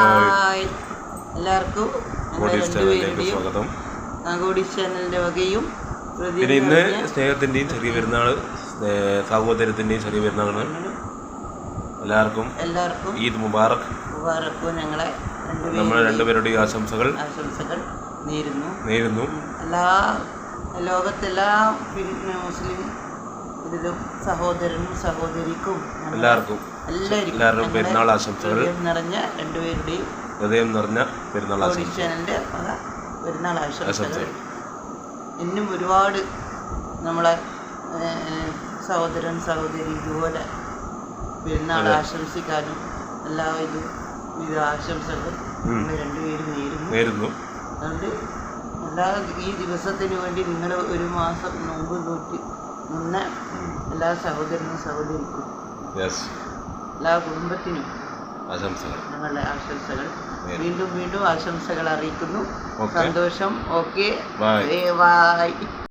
Hi എല്ലാവർക്കും സ്വാഗതം. God is ചാനലിന്റെ വകയും പിന്നെ ഇന്ന് സ്നേഹത്തിന്റെയും ചെറിയ പെരുന്നാൾ, സഹോദരത്തിന്റെയും ചെറിയ പെരുന്നാളാണ്. എല്ലാവർക്കും ഈദ് മുബാറക്. ഞങ്ങളെ നമ്മളെ രണ്ടുപേരുടെയും ആശംസകൾ നേരുന്നു. ലോകത്തെല്ലാ മുസ്ലിം ഇതിലും സഹോദരനും സഹോദരിക്കും എല്ലാവർക്കും പെരുന്നാൾ ആശംസകൾ. ഹൃദയം നിറഞ്ഞ പെരുന്നാൾ ആശംസകൾ. ഇന്നും ഒരുപാട് നമ്മളെ സഹോദരൻ സഹോദരി ഇതുപോലെ പെരുന്നാൾ ആശംസിക്കാനും എല്ലാവിധ ആശംസകൾ രണ്ടുപേരും നേരുന്നു. അതുകൊണ്ട് ഈ ദിവസത്തിന് വേണ്ടി നിങ്ങൾ ഒരു മാസം മുമ്പ് മുന്നേ എല്ലാ സഹോദരനും സഹോദരിക്കും എല്ലാ കുടുംബത്തിനും ഞങ്ങളുടെ ആശംസകൾ വീണ്ടും ആശംസകൾ അറിയിക്കുന്നു. സന്തോഷം. Okay, by.